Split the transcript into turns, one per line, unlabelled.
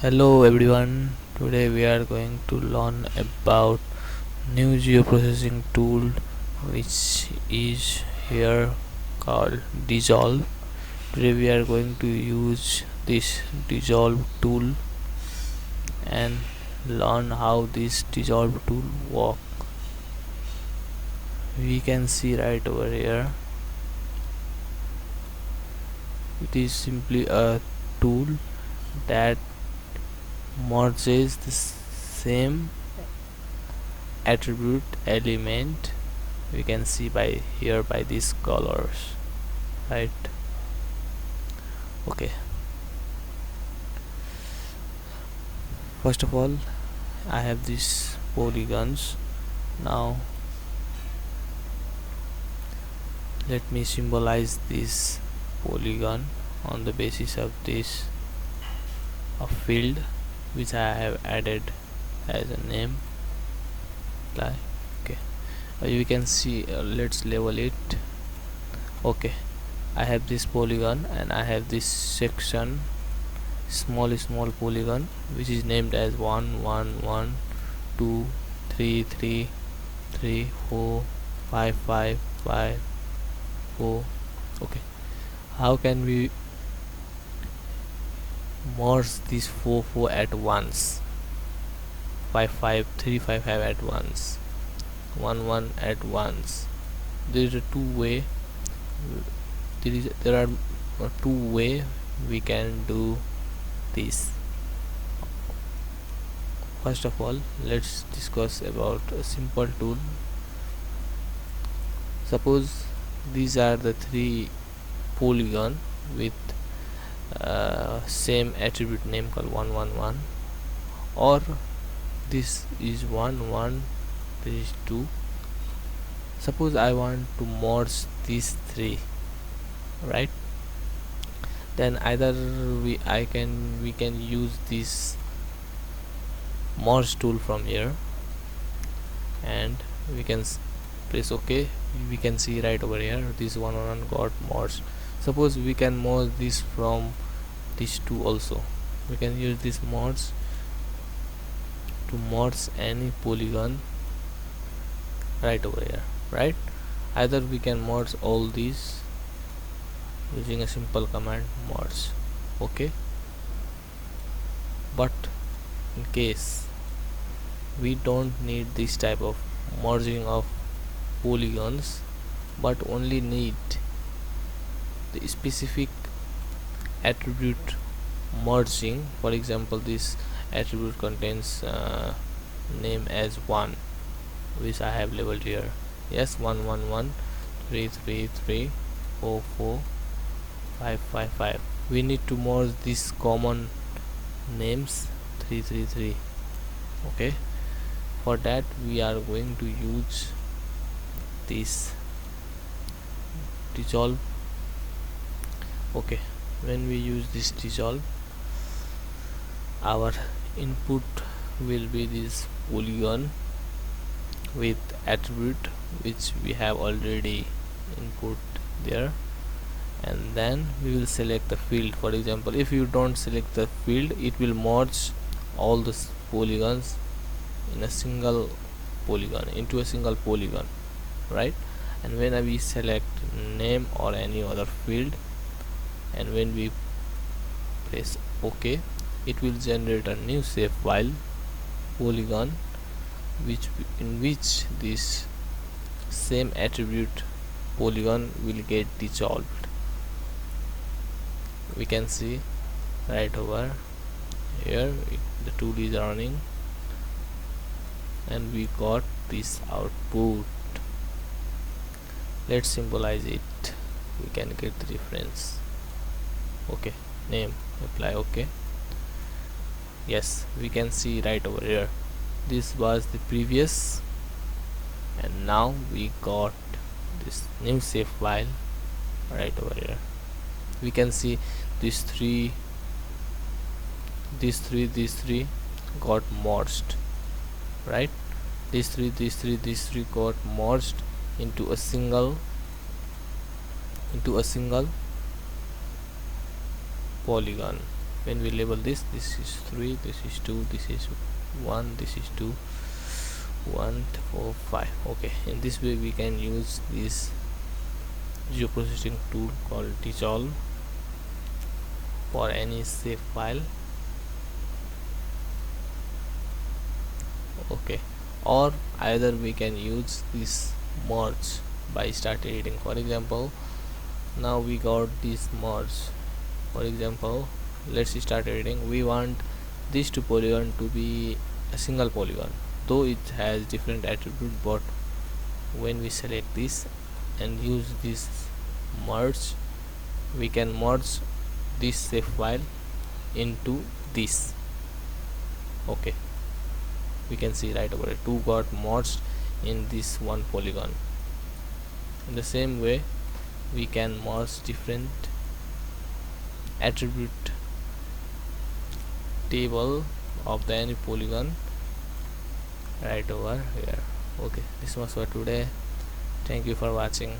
Hello everyone, today we are going to learn about new geoprocessing tool which is here called Dissolve. Today we are going to use this Dissolve tool and learn how this Dissolve tool works. We can see right over here, it is simply a tool that merges the same attribute element. We can see by here by these colors, right? Okay, first of all I have these polygons. Now let me symbolize this polygon on the basis of this a field which I have added as a name. Okay, you can see, let's label it. Okay, I have this polygon and I have this section, small polygon, which is named as 1 1 1 2 3 3 3 4 5 5 5 4. Okay, how can we merge these 4 at once, 5 5 3 5 5 at once, 1 1 at once? There is a there are two way we can do this. First of all, let's discuss about a simple tool. Suppose these are the three polygon with same attribute name called 1 1 1, or this is 1 1, this is 2. Suppose I want to merge these three, right? Then either we can use this merge tool from here and we can press OK. We can see right over here this 1 1 got merged. Suppose we can merge this from these two also. We can use this merge to merge any polygon right over here, right? Either we can merge all these using a simple command merge. Okay, but in case we don't need this type of merging of polygons, but only need the specific attribute merging. For example, this attribute contains name as 1, which I have labeled here. Yes, 1 1 1 3 3 3 4 4 5 5 5. We need to merge these common names 3 3 3. Okay, for that we are going to use this dissolve. Okay, when we use this dissolve, our input will be this polygon with attribute which we have already input there, and then we will select the field. For example, if you don't select the field, it will merge all the polygons in a single polygon, into a single polygon, right? And when we select name or any other field, and when we press OK, it will generate a new shapefile polygon in which this same attribute polygon will get dissolved. We can see right over here the tool is running and we got this output. Let's symbolize it, we can get the difference. Okay, name, apply OK. Yes, we can see right over here this was the previous, and now we got this new shape file right over here. We can see these three got merged, right? These three got merged into a single polygon. when we label this is 3, this is 2, this is 1, this is 2, 1 4 5. Okay, in this way we can use this geoprocessing tool called dissolve for any shape file. Okay, or either we can use this merge by start editing. For example, now we got this merge. For example, let's start editing. We want this two polygon to be a single polygon, though it has different attribute, but when we select this and use this merge, we can merge this shape file into this. Okay, we can see right over it, two got merged in this one polygon. In the same way, we can merge different attribute table of the any polygon right over here. Okay, this was for today. Thank you for watching.